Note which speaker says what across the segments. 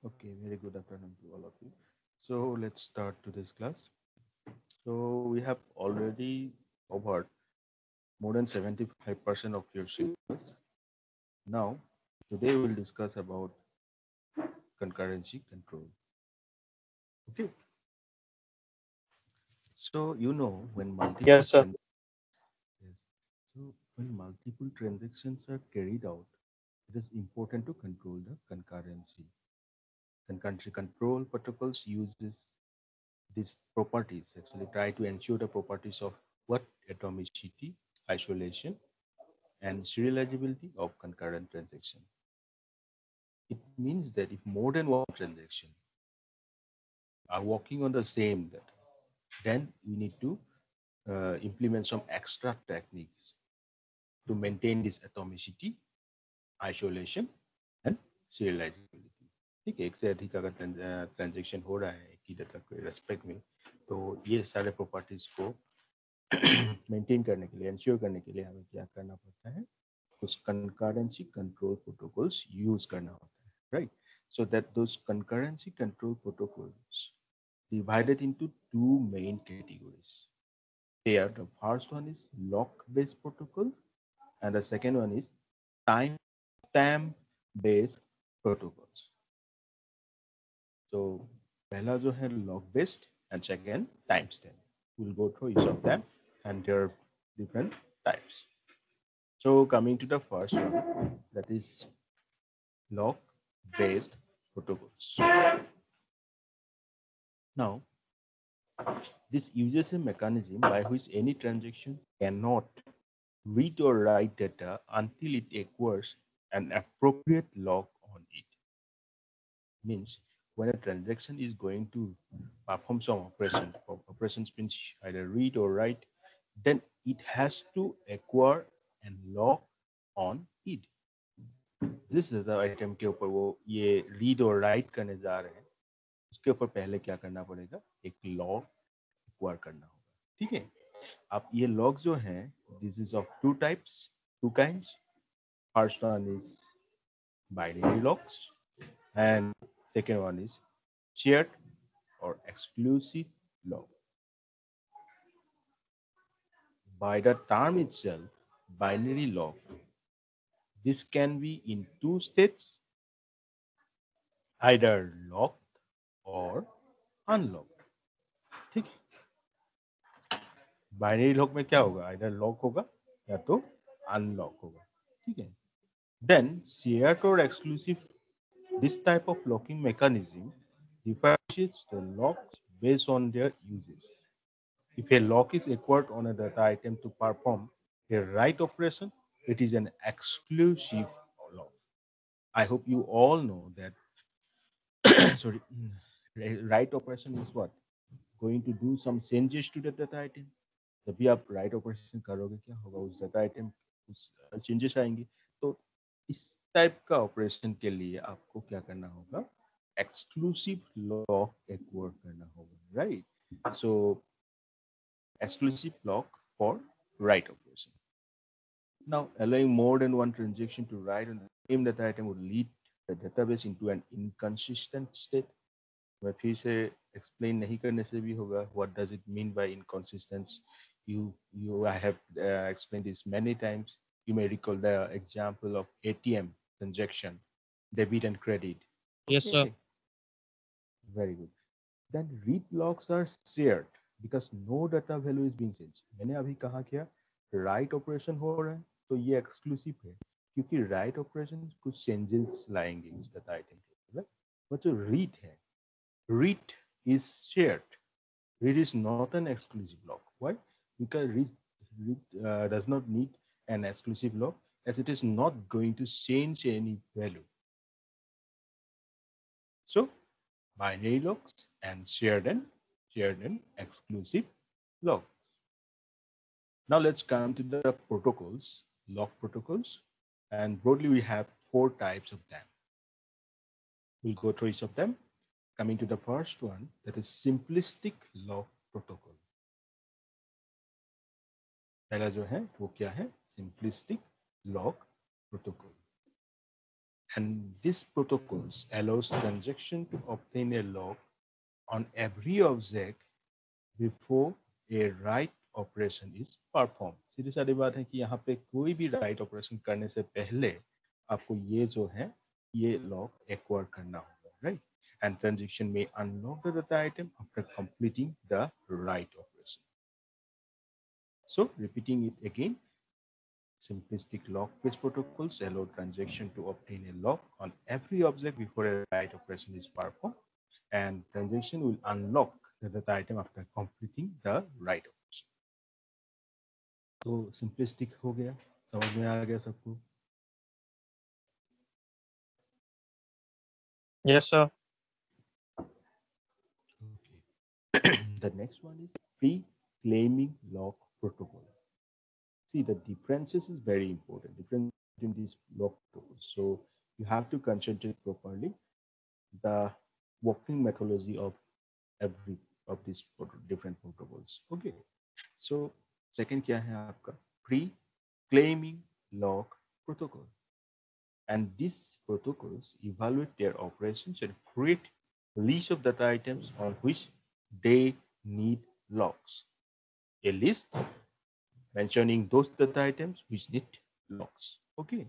Speaker 1: Okay, very good afternoon to all of you. So let's start today's class. So we have already covered more than 75% of your syllabus. Now, today we'll discuss about concurrency control. Okay, so when multiple
Speaker 2: Yes, sir.
Speaker 1: yes, so when multiple transactions are carried out, it is important to control the concurrency. Concurrency control protocols uses these properties actually try to ensure the properties of what atomicity, isolation, and serializability of concurrent transaction. It means that if more than one transaction are working on the same data, then we need to implement some extra techniques to maintain this atomicity, isolation, and serializability. ठीक है एक से अधिक अगर transaction हो रहा है एक ही डाटा के रेस्पेक्ट में तो ये सारे प्रॉपर्टीज को मेंटेन करने के लिए इंश्योर करने के लिए हमें क्या करना पड़ता है कुछ concurrency control protocols यूज करना होता है right so that those concurrency control protocols divided into two main categories here the first one is lock based protocol and the second one is time stamp based protocols so पहला जो है log based and second timestamp we'll go through each of them and their different types. So coming to the first one, that is log-based protocols. Now, this uses a mechanism by which any transaction cannot read or write data until it acquires an appropriate log on it. Means when a transaction is going to perform some operations means either read or write, then it has to acquire and log on it. जिस item के ऊपर वो ये read और right करने जा रहे हैं उसके ऊपर पहले क्या करना पड़ेगा एक लॉग एक्वायर करना होगा ठीक है अब ये लॉग जो हैं this is of two types two kinds first one is binary logs and second one is shared or exclusive log. By the term itself, binary log, this can be in two states, either locked or unlocked. ठीक है binary lock में क्या होगा either lock होगा या तो unlock होगा ठीक है देन शेयर्ड और exclusive this type of locking mechanism differentiates the locks based on their uses. If a lock is acquired on a data item to perform a write operation, it is an exclusive lock. I hope you all know that sorry write operation is what going to do some changes to the data item जब भी आप write operation करोगे क्या होगा उस data item उस changes आएंगे तो इस टाइप का ऑपरेशन के लिए आपको क्या करना होगा एक्सक्लूसिव लॉक एक्वायर करना होगा right so exclusive lock for write operation. Now, allowing more than one transaction to write on the same data item would lead the database into an inconsistent state. मैं फिर से explain नहीं करने से भी होगा what does it mean by inconsistent you I have explained this many times you may recall the example of ATM transaction debit and credit
Speaker 2: Yes, sir.
Speaker 1: okay very good then read logs are shared because no data value is being changed मैंने अभी कहा क्या write operation हो रहा है तो ये exclusive है क्योंकि write operation कुछ changes लाएंगे उस data item के right? but जो read है read is shared read is not an exclusive lock why because read does not need an exclusive lock as it is not going to change any value so binary locks and shared and exclusive log. Now let's come to the protocols, lock protocols, and broadly we have four types of them. We'll go through each of them. Coming to the first one, that is simplistic lock protocol. पहला जो है वो क्या है simplistic lock protocol. And this protocols allows transaction to obtain a lock on every object before a write operation is performed. सीधी सारी बात है कि यहाँ पे कोई भी write operation करने से पहले आपको ये जो है ये lock acquire करना होगा, right? And transaction may unlock the data item after completing the write operation. So repeating it again, simplistic lock-based protocols allow transaction to obtain a lock on every object before a write operation is performed, and transaction will unlock the data item after completing the write operation. तो simplistic हो गया, समझ में आ गया सबको?
Speaker 2: Yes, sir.
Speaker 1: Okay. The next one is pre-claiming lock protocol. See, the differences is very important. Difference between these lock protocols. So you have to concentrate properly the working methodology of every of these different protocols. Okay. So second क्या है आपका pre-claiming lock protocol, and these protocols evaluate their operations and create a list of data items on which they need locks. A list mentioning those data items which need locks. Okay.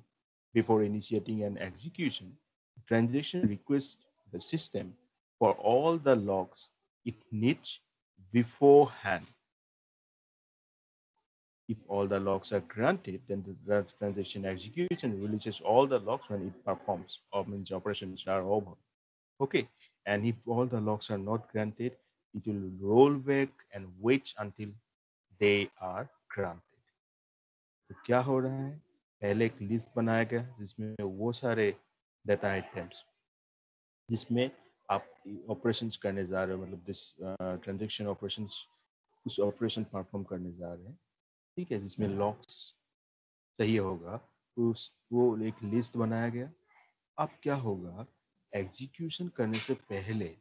Speaker 1: Before initiating an execution, the transaction requests the system for all the locks it needs beforehand. If all the locks are granted, then the transaction execution releases all the locks when it performs or means operations are over. Okay. And if all the locks are not granted, it will roll back and wait until they are granted. तो क्या हो रहा है, पहले एक list बनाया गया जिसमें वो सारे डाटा आइटम्स जिसमें आप ऑपरेशंस करने जा रहे हो, मतलब दिस ट्रांजैक्शन ऑपरेशंस उस ऑपरेशन परफॉर्म करने जा रहे हैं, ठीक है, जिसमें लॉक्स चाहिए होगा, उस वो एक लिस्ट बनाया गया. अब क्या होगा, एग्जीक्यूशन करने से पहले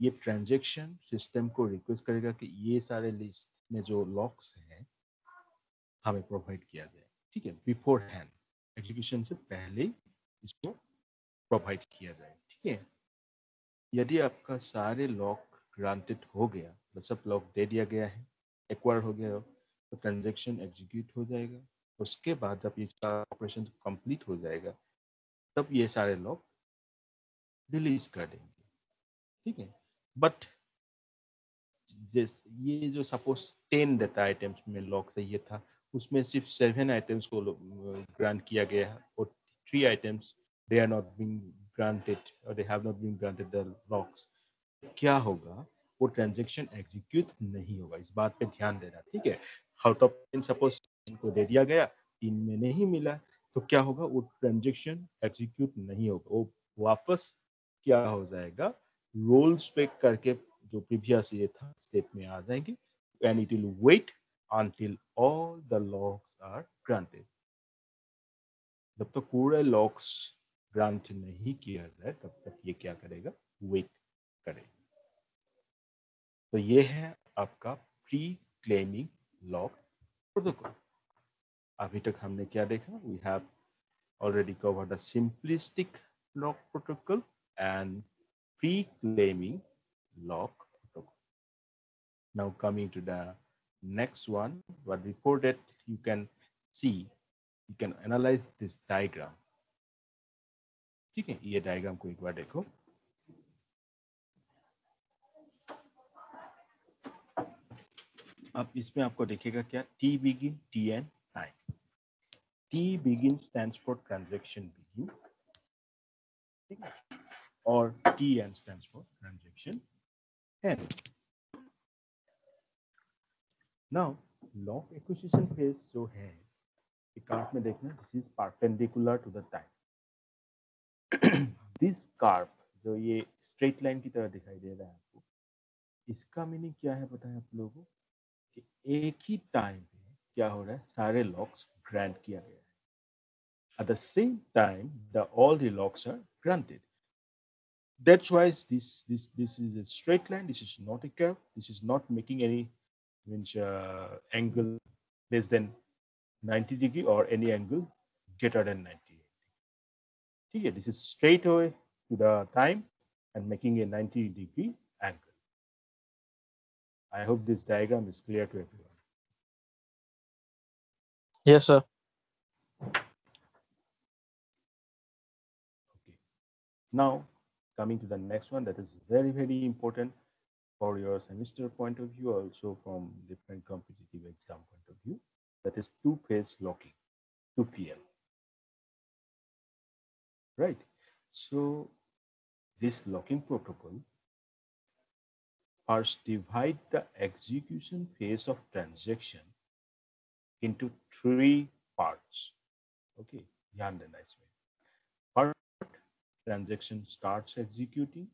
Speaker 1: ये ट्रांजैक्शन सिस्टम को रिक्वेस्ट करेगा कि ये सारे लिस्ट में जो लॉक्स हैं हमें प्रोवाइड किया जाए, ठीक है, बिफोर हैंड, एग्जीक्यूशन से पहले इसको प्रोवाइड किया जाए, ठीक है. यदि आपका सारे लॉक ग्रांटेड हो गया, मतलब सब लॉक दे दिया गया है, एक्वायर हो गया हो, तो ट्रांजेक्शन एग्जीक्यूट हो जाएगा. उसके बाद जब ये सारा ऑपरेशन कंप्लीट हो जाएगा तब ये सारे लॉक रिलीज कर देंगे, ठीक है. बट ये जो सपोज 10 डाटा आइटम्स में लॉक चाहिए था, उसमें सिर्फ 7 आइटम्स को ग्रांट किया गया है और 3 items they are not being granted और they have not been granted the locks. क्या होगा, वो ट्रांजेक्शन एग्जीक्यूट नहीं होगा. इस बात पे ध्यान देना, ठीक है. आउट ऑफ 10 सपोज इनको दे दिया गया, 3 में नहीं मिला, तो क्या होगा, वो ट्रांजेक्शन एग्जीक्यूट नहीं होगा, वो वापस क्या हो जाएगा, रोल्स पे करके जो प्रीवियस ये था स्टेट में आ जाएंगे, and it will wait until all the locks are granted. जब तक पूरे लॉक्स ग्रांट नहीं किया जाए तब तक ये क्या करेगा, वेट करेगा. तो ये है आपका प्री क्लेमिंग लॉक प्रोटोकॉल. अभी तक हमने क्या देखा, we have already covered the simplistic lock protocol and pre-claiming lock protocol. Now coming to the next one, but before that you can see, you can analyze this diagram. ठीक है, ये diagram को एक बार देखो. अब इसमें आपको दिखेगा क्या, T begin, T and time. T begin stands for transaction begin, ठीक है, और T and stands for transaction end. Now log acquisition phase जो है कार्व में देखना, this is perpendicular to the time. This curve जो ये स्ट्रेट लाइन की तरह दिखाई दे रहा है आपको, इसका मीनिंग क्या है पता है आप लोगों को, कि एक ही टाइम पे क्या हो रहा है, सारे लॉक्स ग्रांट किया गया है. At the same time the all the locks are granted. That's why this is a straight line. This is not a curve. This is not making any means angle less than 90 degree or any angle greater than 90. ठीक है, this is straight away to the time and making a 90-degree angle. I hope this diagram is clear to everyone.
Speaker 2: Yes, sir.
Speaker 1: Okay. Now, coming to the next one that is very, very important for your semester point of view, also from different competitive exam point of view, that is two-phase locking, 2PL, right? So this locking protocol first divide the execution phase of transaction into three parts. Okay, ध्यान देना इसमें. First, transaction starts executing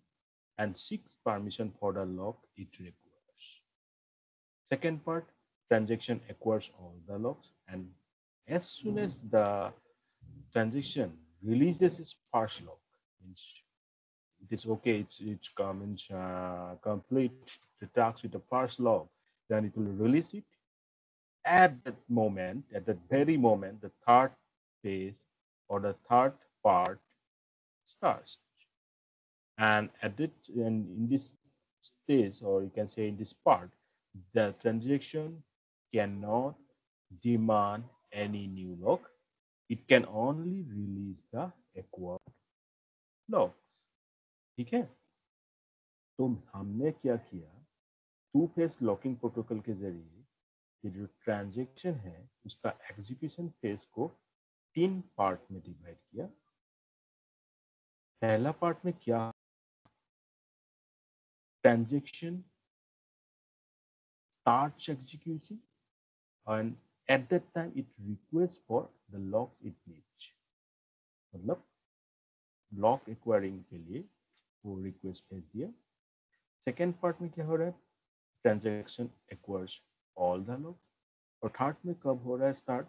Speaker 1: and seeks permission for the lock it requires. Second part, transaction acquires all the locks, and as soon as the transaction releases its first lock, means it is okay, it's complete the task with the first lock, then it will release it. At that moment, at that very moment, the third phase or the third part starts. And in this stage, or you can say in this part, the transaction cannot demand any new lock. It can only release the acquired lock. ठीक है, तो हमने क्या किया, two phase locking protocol के जरिए ये जो ट्रांजेक्शन है उसका एग्जीक्यूशन फेज को तीन पार्ट में डिवाइड किया. पहला पार्ट में क्या, transaction starts execution and at that time it requests for the lock it needs. मतलब लॉक एक्वायरिंग के लिए वो रिक्वेस्ट भेज दिया. सेकेंड पार्ट में क्या हो रहा है, transaction acquires all the lock. और थर्ड में कब हो रहा है स्टार्ट,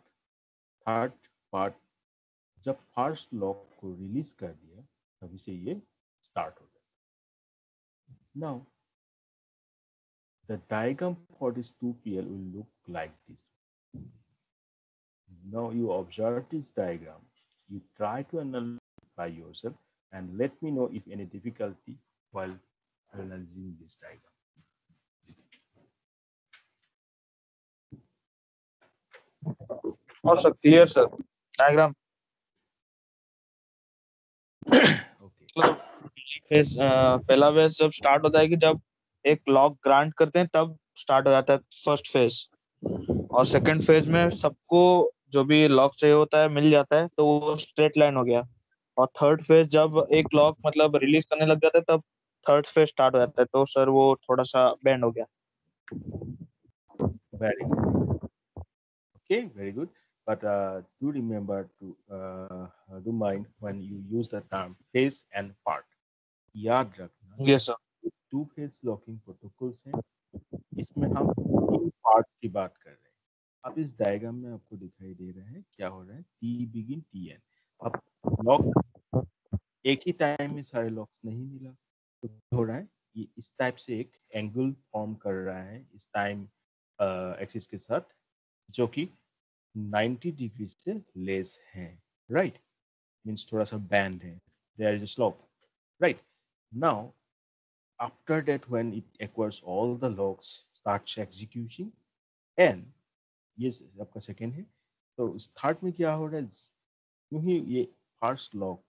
Speaker 1: थर्ड पार्ट जब फर्स्ट लॉक को रिलीज कर दिया तभी से ये स्टार्ट हो गया. Now the diagram for this 2PL will look like this. Now you observe this diagram, you try to analyze by yourself and let me know if any difficulty while analyzing this diagram.
Speaker 2: और sir clear sir diagram.
Speaker 1: Okay.
Speaker 2: मतलब phase पहला phase जब start होता है कि जब एक lock grant करते हैं तब स्टार्ट हो जाता है फर्स्ट फेज. और सेकंड फेज में सबको जो भी लॉक चाहिए होता है मिल जाता है तो वो स्ट्रेट लाइन हो गया. और थर्ड फेज जब एक लॉक मतलब रिलीज करने लग जाता है तब थर्ड फेज स्टार्ट हो जाता है. तो सर वो थोड़ा सा बेंड हो गया.
Speaker 1: Very good. Okay, very good. But do remember to do mind when you use the term phase and part. याद रखना
Speaker 2: yes sir.
Speaker 1: Two phase locking protocols हैं, इसमें हम तीन पार्ट की बात कर रहे हैं. अब इस डायग्राम में आपको दिखाई दे रहा है क्या हो रहा है, टी बिगिन टी एन. अब लॉक एक ही टाइम में सारे लॉक्स नहीं मिला तो क्या हो रहा है, ये इस टाइप से एक एंगल फॉर्म कर रहा है इस टाइम एक्सिस के साथ जो कि 90 डिग्री से लेस है. राइट, मीन्स थोड़ा सा बैंड है, there is a slope. Right, now after that when it acquires all the logs starts executing and ये आपका सेकेंड है. तो इस थर्ड में क्या हो रहा है, क्यों ही ये फर्स्ट लॉग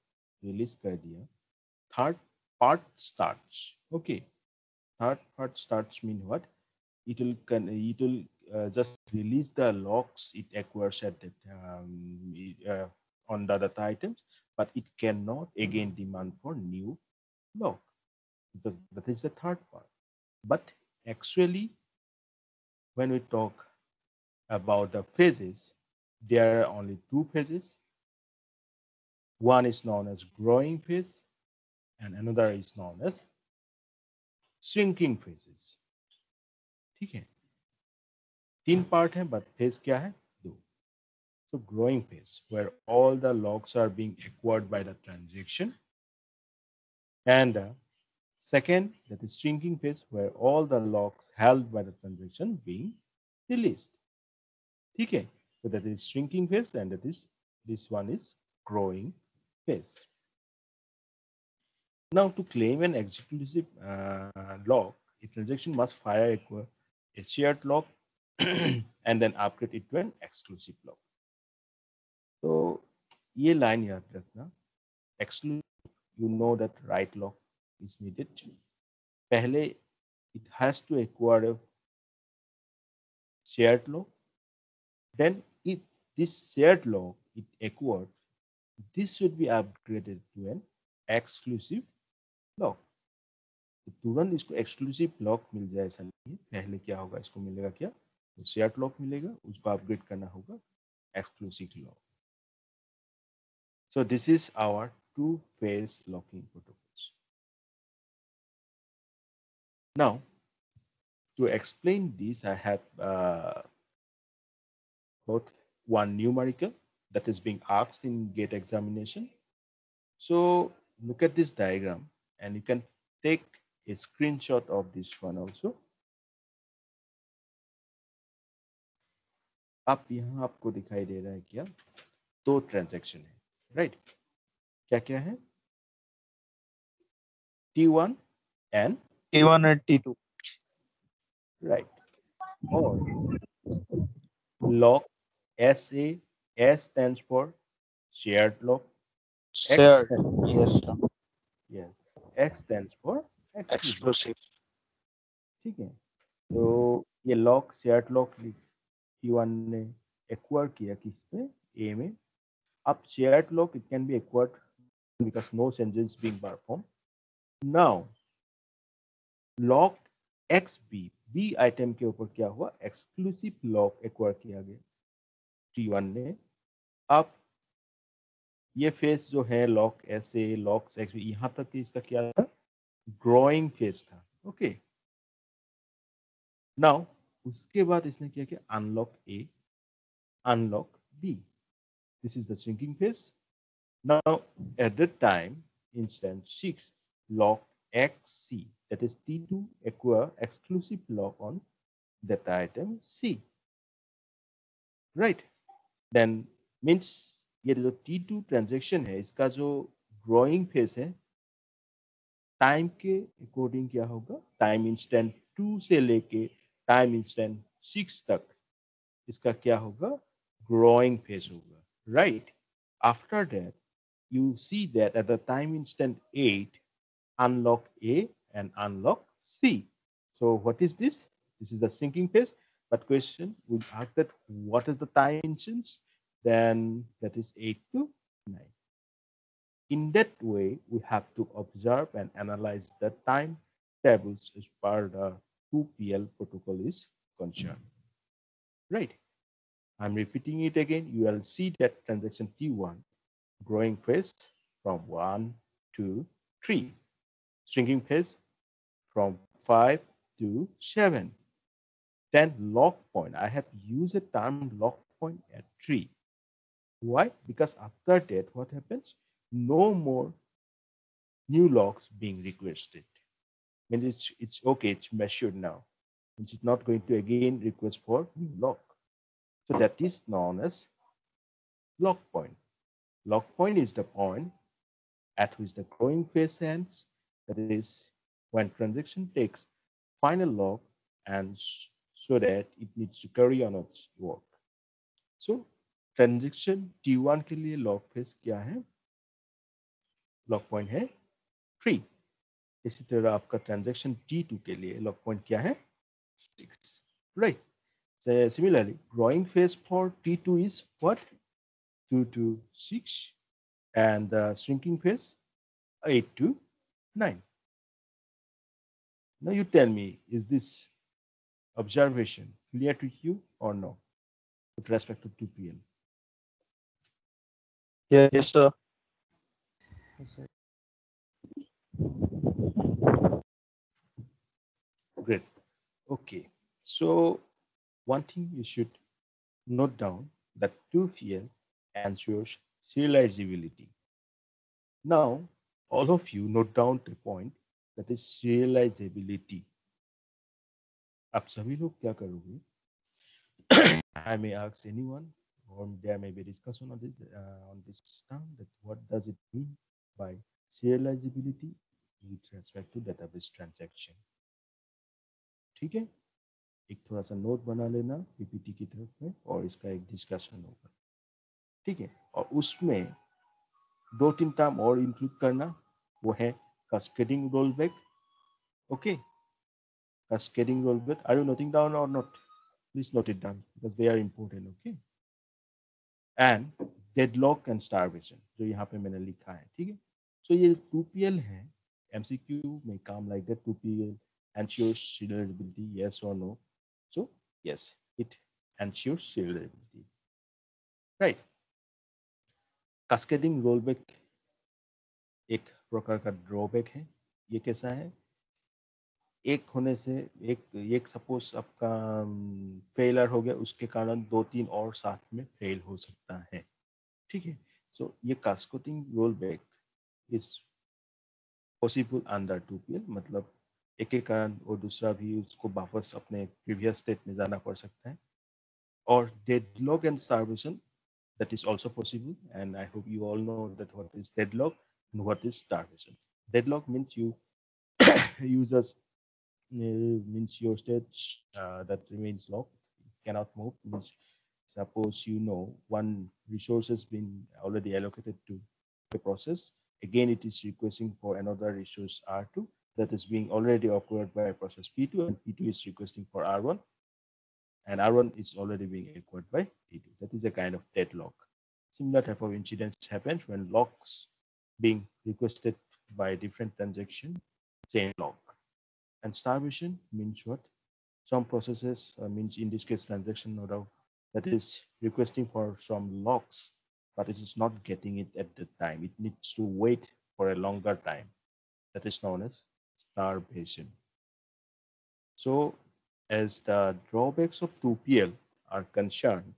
Speaker 1: रिलीज कर दिया, third part starts. Okay, third part starts mean what? It will just release the locks it acquires at that on the other items, but it cannot again demand for new lock. That is the third part. But actually, when we talk about the phases, there are only two phases. One is known as growing phase, and another is known as shrinking phases. ठीक है, तीन part हैं but phase क्या है, दो. So growing phase where all the logs are being acquired by the transaction, and second that is shrinking phase where all the logs held by the transaction being released. ठीक है, so that is shrinking phase and that is this one is growing phase. Now, to claim an exclusive lock, a transaction must fire a shared lock and then upgrade it to an exclusive lock. तो ये line याद रखना, exclusive, you know that right lock is needed. पहले it has to acquire a shared lock. Then if this shared lock it acquired, this should be upgraded to an exclusive lock. तो तुरंत इसको exclusive lock मिल जाए ऐसा नहीं है, पहले क्या होगा, इसको मिलेगा क्या, तो शेयर्ड लॉक मिलेगा, उसको अपग्रेड करना होगा exclusive lock. So this is our two-phase locking protocols. Now, to explain this, I have got one numerical that is being asked in GATE examination. So look at this diagram and you can take a screenshot of this one also. अब यहाँ आपको दिखाई दे रहा है क्या, दो transaction है, right? क्या क्या है? T1 and
Speaker 2: T1 and T2.
Speaker 1: right, or lock SA, S stands for shared lock, X
Speaker 2: Shared.
Speaker 1: stands,
Speaker 2: Yes, sir.
Speaker 1: yes, X stands for exclusive,
Speaker 2: Exclusive.
Speaker 1: ठीक है? तो ये लॉक शेयर्ड लॉक T1 ने acquire किया किस पे, A में। अब shared lock it can be acquired because no changes being performed. Now lock XB, B item के ऊपर क्या हुआ, एक्सक्लूसिव लॉक एक्वायर किया गया T1 ने। अब ये फेज जो है लॉक SA, लॉक XB, यहाँ तक इसका क्या था, ग्रोइंग फेज था, ओके। नाउ उसके बाद इसने क्या किया, unlock A, unlock B. This is the shrinking phase. Now, at that time, instance 6, lock XC, that is T2 acquire exclusive lock on that item C. Right? Then means ये जो T2 transaction है इसका जो growing phase है, time के according क्या होगा, time instant 2 से लेके टाइम इंस्टेंट 6 तक इसका क्या होगा, growing phase होगा, right? After that, you see that at the time instant 8, unlock A and unlock C. So what is this? This is the sinking phase. But question would ask that what is the time instance? Then that is 8 to 9. In that way, we have to observe and analyze the time tables as per the 2PL protocol is concerned, right? I'm repeating it again. You will see that transaction T1 growing phase from 1 to 3, shrinking phase from 5 to 7. Then lock point. I have used the term lock point at 3. Why? Because after that, what happens? No more new locks being requested. I mean, it's okay, it's measured now. It's not going to again request for new lock. So that is known as lock point. Lock point is the point at which the growing phase ends, that is when transaction takes final lock and so that it needs to carry on its work. So transaction T1 के लिए lock phase क्या है, lock point है 3। इसी तरह आपका transaction T2 के लिए लॉक पॉइंट क्या है, 6, right? So similarly, growing phase for T2 is what, 2 to 6, and the shrinking phase 8 to 9. Now you tell me, is this observation clear to you or no with respect to 2PL?
Speaker 2: Yes, sir.
Speaker 1: Great. Okay. So one thing you should note down that 2PL ensures serializability. Now, all of you note down the point that is serializability. आप सभी लोग क्या करोगे? I may ask anyone, or there may be discussion on this term, that what does it mean by serializability? with respect to database transaction. ठीक है, एक थोड़ा सा नोट बना लेना पीपीटी की तरफ में और इसका एक डिस्कशन होगा, ठीक है। और उसमें दो तीन टर्म और इंक्लूड करना, वो है cascading rollback. Okay, cascading rollback. Are you noting down or not? Please note it down because they are important. Okay. And deadlock and starvation जो यहाँ पे मैंने लिखा है, ठीक है। So ये 2PL है, MCQ may come like that, 2PL ensures serializability, yes or no. So yes, it ensures serializability, right? Cascading rollback एक प्रकार का ड्रॉबैक है। ये कैसा है, एक होने से एक सपोज आपका फेलर हो गया, उसके कारण दो तीन और साथ में फेल हो सकता है, ठीक है। सो ये cascading roll back is possible under 2PL, मतलब एक के कारण और दूसरा भी उसको वापस अपने प्रीवियस स्टेट में जाना पड़ सकता है। और deadlock and starvation, that is also possible, and I hope you all know that what is deadlock and what is starvation. Deadlock means you you just means your state that remains locked, cannot move. Means suppose you know one resource has been already allocated to the process. Again, it is requesting for another resource R2 that is being already acquired by process P2, and P2 is requesting for R1, and R1 is already being acquired by P2. That is a kind of deadlock. Similar type of incidents happens when locks being requested by different transaction, same lock. And starvation means what? Some processes means in this case transaction no doubt that is requesting for some locks, but it is not getting it at the time. It needs to wait for a longer time. That is known as starvation. So as the drawbacks of 2PL are concerned,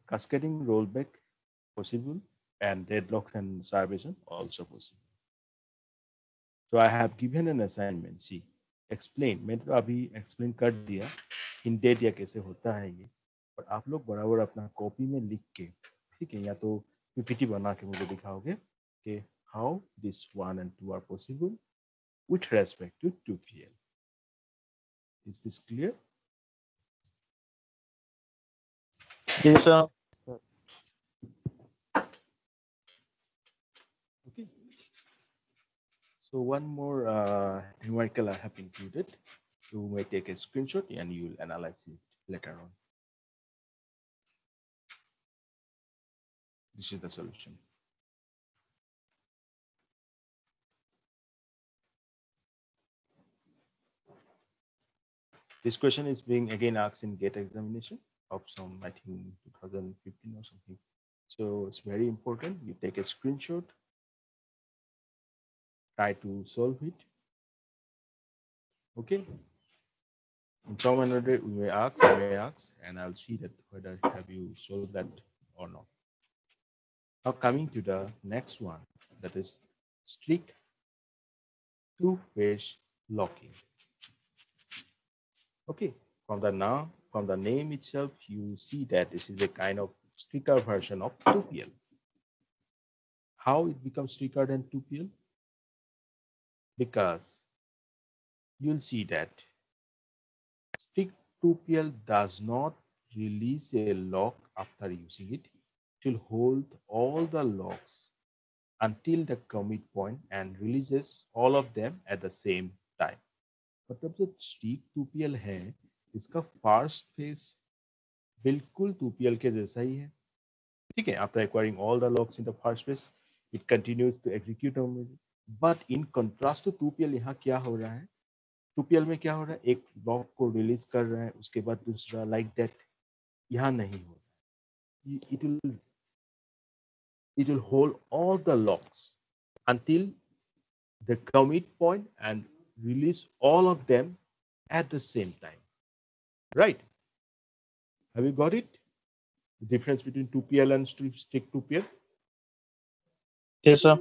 Speaker 1: cascading rollback possible and deadlock and starvation also possible. So I have given an assignment. See, explain. मैं तो अभी explain कर दिया hint दे दिया कैसे होता है ये, और आप लोग बराबर अपना कॉपी में लिख के, ठीक है, या तो पीपीटी बना के मुझे दिखाओगे कि how this 1 and 2 are possible with respect to 2PL. Is this clear?
Speaker 2: Yes, sir.
Speaker 1: Okay. So one more numerical I have included. You may take a screenshot and you will analyze it later on. This is the solution. This question is being again asked in GATE examination of some, I think, 2015 or something. So it's very important. You take a screenshot, try to solve it. Okay. In some another we may ask, and I'll see that whether have you solved that or not. Now coming to the next one, that is strict two-phase locking. Okay, from the name itself, you see that this is a kind of stricter version of 2PL. How it becomes stricter than 2PL? Because you'll see that strict 2PL does not release a lock after using it. It will hold all the locks until the commit point and releases all of them at the same time. मतलब जो strict 2PL है, इसका first phase बिल्कुल 2PL के जैसा ही है, ठीक है। After acquiring all the locks in the first phase, it continues to execute on it. But in contrast to 2PL, यहाँ क्या हो रहा है? 2PL में क्या हो रहा है? एक लॉक को रिलीज कर रहा है, उसके बाद दूसरा, लाइक दैट। यहाँ नहीं हो रहा। It will hold all the locks until the commit point and release all of them at the same time. Right? Have you got it? The difference between 2PL and strict 2PL?
Speaker 2: Yes, sir.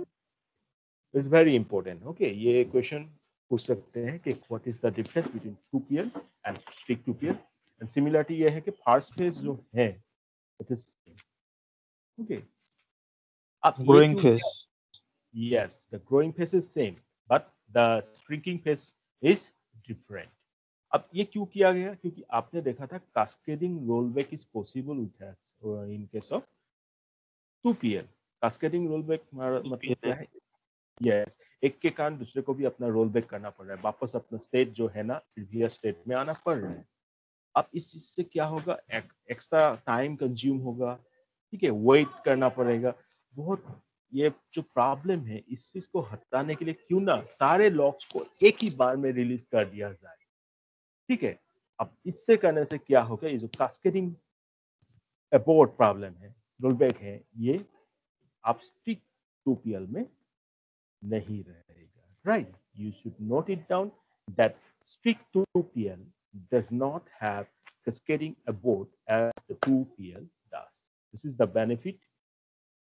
Speaker 1: It's very important. Okay, ये question पूछ सकते हैं कि what is the difference between 2PL and strict 2PL? And similarity ये है कि first phase जो है, it is okay. अब ये
Speaker 2: Growing
Speaker 1: क्यों?
Speaker 2: phase.
Speaker 1: Yes, the growing phase is same. but the shrinking phase is different. अब ये क्यों किया गया? क्योंकि आपने देखा था cascading rollback is possible in case of 2PL. Cascading rollback मतलब क्या है? यस, एक के कारण दूसरे को भी अपना रोल बैक करना पड़ रहा है, वापस अपना स्टेट जो है ना प्रीवियस स्टेट में आना पड़ रहा है। अब इस चीज से क्या होगा? एक्स्ट्रा टाइम कंज्यूम होगा, ठीक है, वेट करना पड़ेगा बहुत। ये जो प्रॉब्लम है इस चीज को हटाने के लिए क्यों ना सारे लॉक्स को एक ही बार में रिलीज कर दिया जाए, ठीक है। अब इससे करने से क्या होगा? ये जो कास्केडिंग अबॉर्ट प्रॉब्लम है, रोलबैक है, ये आप स्ट्रिक्ट 2PL में नहीं रहेगा, right? You should note it down that strict 2PL does not have cascading abort as the 2PL does. This is the benefit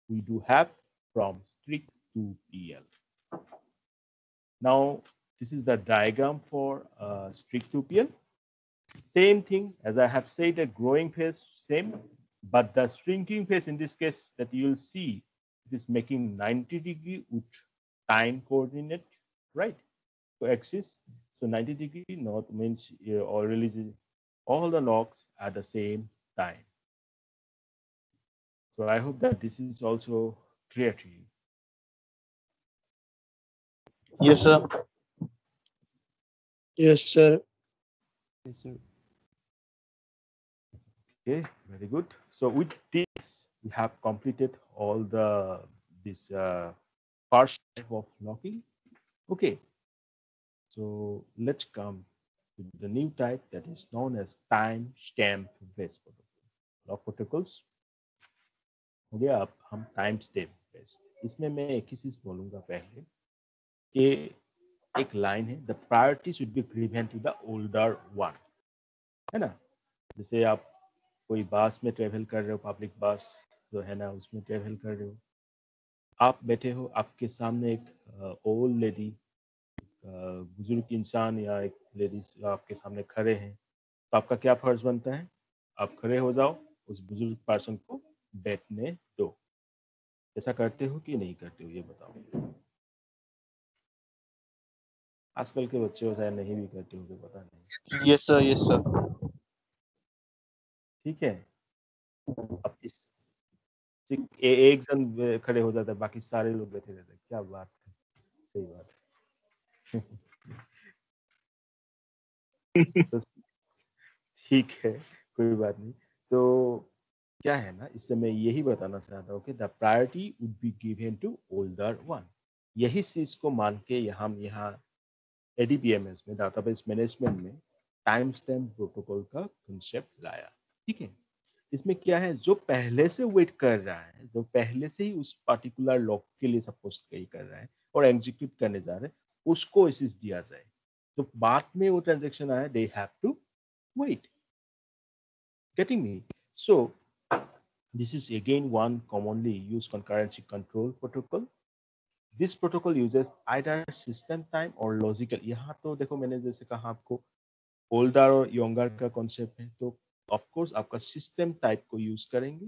Speaker 1: we do have from strict 2PL. Now, this is the diagram for strict 2PL. Same thing as I have said, a growing phase, same, but the shrinking phase in this case that you will see, it is making 90-degree with time coordinate, right? So axis, so 90-degree north means or releases all the locks at the same time. So I hope that this is also clear to you.
Speaker 2: Yes, sir.
Speaker 3: Yes, sir.
Speaker 2: Yes, sir.
Speaker 1: Okay, very good. So with this, we have completed all this first type of locking. Okay, so let's come to the new type that is known as time-stamp based protocol. Lock protocols हो गया। अब हम time step based, इसमें मैं एक ही चीज बोलूंगा पहले कि एक लाइन है, the priority should be given to the older one, है ना। जैसे आप कोई बस में ट्रेवल कर रहे हो, पब्लिक बस जो है ना उसमें ट्रेवल कर रहे हो, आप बैठे हो, आपके सामने एक ओल्ड लेडी, बुजुर्ग इंसान या एक लेडीज आपके सामने खड़े हैं, तो आपका क्या फर्ज बनता है? आप खड़े हो जाओ, उस बुजुर्ग पर्सन को बैठने दो। ऐसा करते हो कि नहीं करते हो, ये बताओ। आजकल के बच्चे हो शायद नहीं भी करते हो, पता नहीं।
Speaker 2: Yes, sir. Yes, sir.
Speaker 1: ठीक है, अब इस एक जन खड़े हो जाता है, बाकी सारे लोग बैठे रहते हैं, क्या बात है, सही बात है। तो ठीक है, कोई बात नहीं। तो क्या है ना, इससे मैं यही बताना चाहता हूँ कि the priority would be given to older one. यही चीज को मान के हम यहाँ एडीबीएमएस में, डाटाबेस मैनेजमेंट में, टाइम स्टैम्प प्रोटोकॉल का कंसेप्ट लाया, ठीक है। इसमें क्या है, जो पहले से वेट कर रहा है, जो पहले से ही उस पर्टिकुलर लॉक के लिए सपोज कहीं कर रहा है और एग्जीक्यूट करने जा रहे हैं, उसको एसिस दिया जाए। तो बाद में वो ट्रांजेक्शन आया, they have to wait. Getting me? So this is again one commonly used concurrency control protocol. This protocol uses either system time or logical. यहाँ तो देखो मैंने जैसे कहा आपको ओल्डर और यंगर का कॉन्सेप्ट है, तो ऑफ कोर्स आपका सिस्टम टाइप को यूज करेंगे,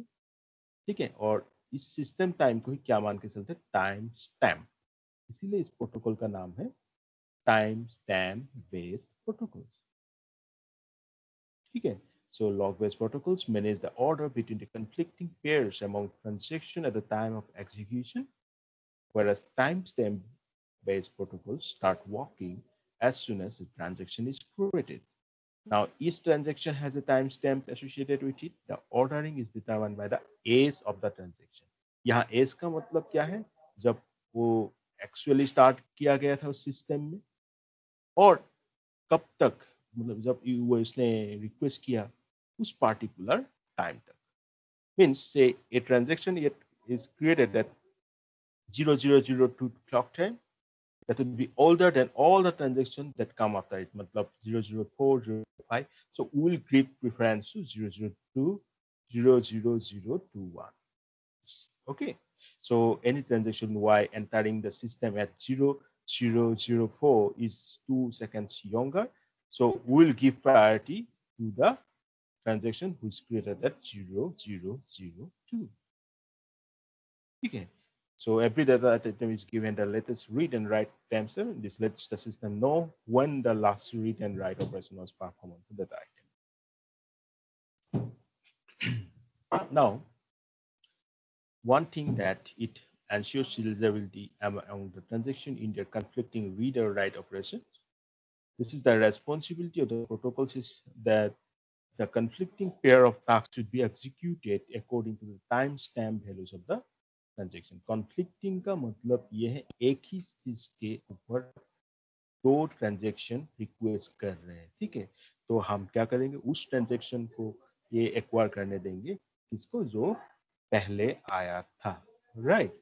Speaker 1: ठीक है। और इस सिस्टम टाइम को ही क्या मान के चलते? Time stamp. इसीलिए इस प्रोटोकॉल का नाम है टाइम स्टैम्प बेस्ड प्रोटोकॉल, ठीक है। So log-based protocols manage the order between the conflicting pairs among transactions at the time of execution, whereas timestamp-based protocols start working as soon as the transaction is created. Now, each transaction has a timestamp associated with it. The ordering is determined by the age of the transaction. यहाँ age का मतलब क्या है? जब वो actually start किया गया था उस system में, और कब तक, मतलब जब वो इसने रिक्वेस्ट किया उस पार्टिकुलर टाइम तक। मीन्स से a transaction is created at 0002 clock time, that would be older than all the transactions that come after it, मतलब 004, 005. So we will give preference to 002, 00021. Okay. So any transaction Y entering the system at 0004 is 2 seconds younger. So we'll give priority to the transaction which is created at 0002. ठीक है। So every data item is given the latest read and write timestamp. This lets the system know when the last read and write operation was performed on the data item. Now, one thing that it ensures serializability among the transaction in their conflicting read or write operations. This is the responsibility of the protocol system that the conflicting pair of tasks should be executed according to the timestamp values of the transaction conflicting का मतलब ये है एक ही चीज के ऊपर दो transaction request कर रहे हैं, ठीक है। तो हम क्या करेंगे, उस ट्रांजेक्शन को ये एक्वायर करने देंगे किसको, जो पहले आया था, राइट।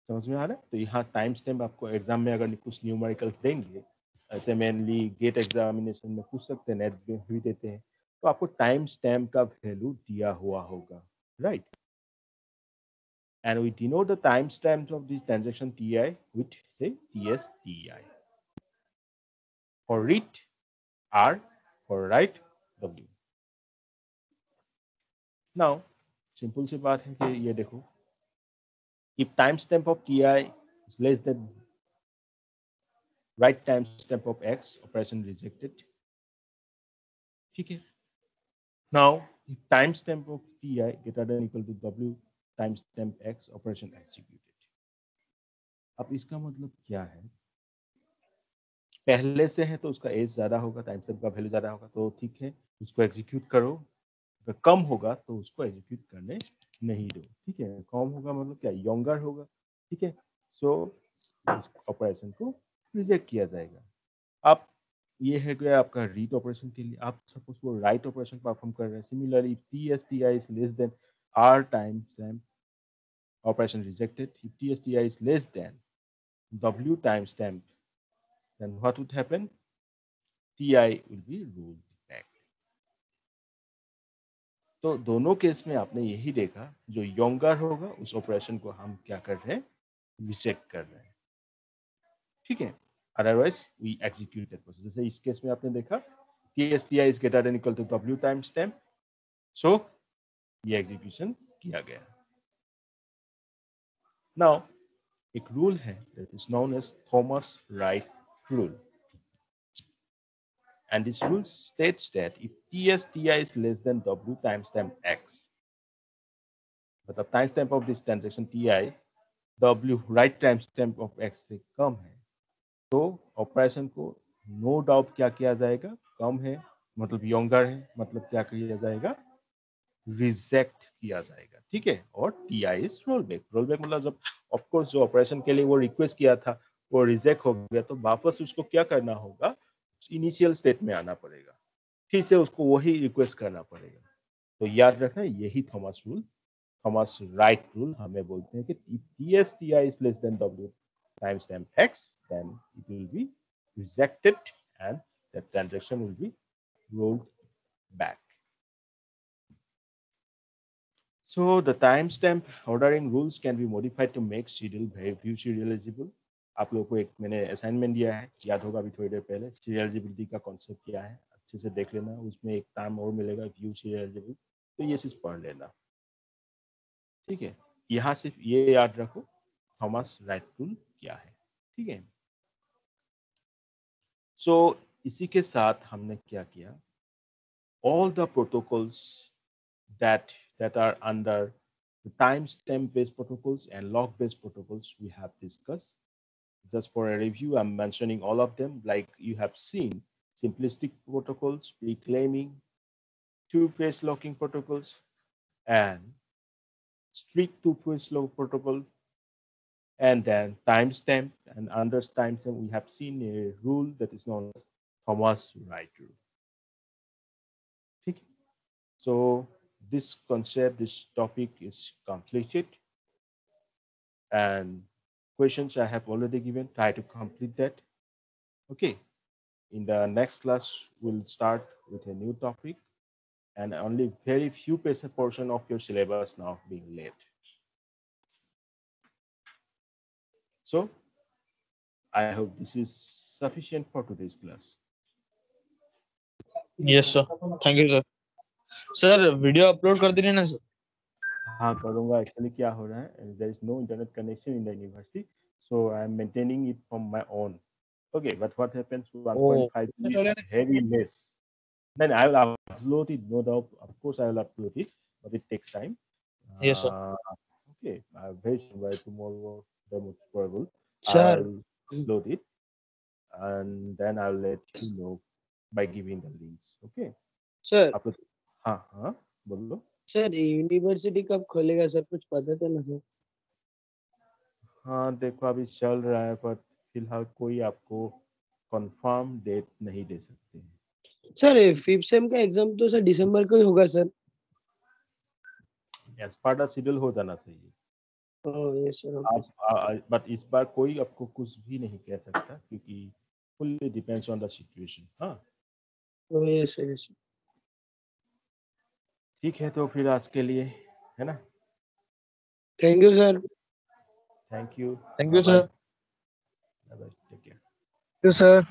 Speaker 1: समझ में आ रहा है। तो यहाँ टाइम स्टैम्प आपको एग्जाम में अगर कुछ न्यूमेरिकल्स देंगे, ऐसे मेनली गेट एग्जामिनेशन में पूछ सकते हैं, नेट में भी देते हैं, तो आपको टाइम स्टैम्प का वैल्यू दिया हुआ होगा, right. And we denote the timestamps of this transaction Ti with say TSTI. For read R, for write W. Now, simple सी बात है कि ये देखो, if timestamp of Ti is less than write timestamp of X, operation rejected. ठीक है। Now, if timestamp of Ti greater than equal to W timestamp X, operation executed. अब इसका मतलब क्या है, पहले से है तो उसका एज ज्यादा होगा, टाइम स्टैम्प का वैल्यू ज्यादा होगा, तो ठीक है उसको एग्जीक्यूट करो। अगर कम होगा तो उसको एग्जीक्यूट करने नहीं दो, ठीक है। कम होगा मतलब क्या, यंगर होगा, ठीक है। सो ऑपरेशन को रिजेक्ट किया जाएगा। अब ये है गया आपका रीड ऑपरेशन के लिए। आप सपोज वो राइट ऑपरेशन परफॉर्म कर रहे हैं, similarly TSTI is less than R time stamp, operation rejected. If TSTI is less than W time stamp, then what would happen? TI will be rolled back. तो दोनों case में आपने यही देखा, जो यंगर होगा उस ऑपरेशन को हम क्या कर रहे हैं, रिजेक्ट कर रहे हैं, ठीक है। Otherwise we execute that process. जैसे इस केस में आपने देखा TSTI is greater than equal to W time stamp, so ये एग्जीक्यूशन किया गया। नाउ एक रूल है that is known as Thomas write rule, and this rule states that if TSTI is less than W timestamp X, but the timestamp of this transaction Ti W write timestamp of X से कम है, तो operation को no doubt क्या किया जाएगा, कम है मतलब younger है, मतलब क्या किया जाएगा, रिजेक्ट किया जाएगा, ठीक है। और Ti is roll back. Roll back मतलब जब ऑफकोर्स जो ऑपरेशन के लिए वो रिक्वेस्ट किया था वो रिजेक्ट हो गया, तो वापस उसको क्या करना होगा, इनिशियल स्टेट में आना पड़ेगा, फिर से उसको वही रिक्वेस्ट करना पड़ेगा। तो याद रखना यही Thomas rule, Thomas write rule हमें बोलते हैं कि TSTI is less than W timestamp X, then it will be rejected and the transaction will be rolled back. So the timestamp ordering rules can be modified to make schedule view serializable. आप लोगों को एक मैंने assignment दिया है, याद होगा अभी थोड़ी देर पहले, सीरियलाइजेबिलिटी का कॉन्सेप्ट क्या है, अच्छे से देख लेना। उसमें एक टर्म और मिलेगा व्यू सीरियलाइजेबल, तो ये चीज पढ़ लेना, ठीक है। यहाँ सिर्फ ये याद रखो थॉमस राइट रूल क्या है, ठीक है। सो इसी के साथ हमने क्या किया, all the protocols that are under the timestamp based protocols and log based protocols we have discussed. Just for a review, I'm mentioning all of them. Like you have seen, simplistic protocols, reclaiming, two-phase locking protocols, and strict two-phase lock protocol, and then timestamp. And under timestamp, we have seen a rule that is known as Thomas Wright rule. Okay. So this concept, this topic is completed, and questions I have already given. Try to complete that. Okay. In the next class, we'll start with a new topic, and only very few portion of your syllabus now being laid. So I hope this is sufficient for today's class.
Speaker 2: Yes sir, thank you sir. Sir video upload कर दीजिए ना sir.
Speaker 1: हाँ करूँगा। Actually क्या हो रहा है, there is no internet connection in the university, so I am maintaining it from my own. Okay, but what happens to
Speaker 2: oh
Speaker 1: 1.5 GB is heavy mess. Then I will upload it, no doubt. Of course, I will upload it, but it takes time.
Speaker 2: Yes sir.
Speaker 1: Okay, very soon by tomorrow, the most probable,
Speaker 3: sir.
Speaker 1: I'll upload it, and then I'll let you know by giving the links. Okay,
Speaker 3: sir.
Speaker 1: upload. हाँ हाँ बोलो.
Speaker 3: Sir university कब खोलेगा sir, कुछ पता था ना sir?
Speaker 1: हाँ देखो अभी चल रहा है, पर फिलहाल कोई आपको कंफर्म डेट नहीं दे सकते हैं.
Speaker 3: सर 5th सेम का एग्जाम तो सर दिसंबर को ही होगा sir.
Speaker 1: As part of schedule हो जाना चाहिए.
Speaker 3: Yes sir. ओके.
Speaker 1: आप बट इस बार कोई आपको कुछ भी नहीं कह सकता, क्योंकि fully depends on the situation. हाँ
Speaker 3: यस सर. यस.
Speaker 1: ठीक है, तो फिर आज के लिए है ना.
Speaker 3: Thank you sir.
Speaker 1: Thank you.
Speaker 2: Thank
Speaker 1: bye
Speaker 2: you
Speaker 1: bye.
Speaker 2: Sir.
Speaker 1: Bye bye. Take care.
Speaker 2: Yes sir.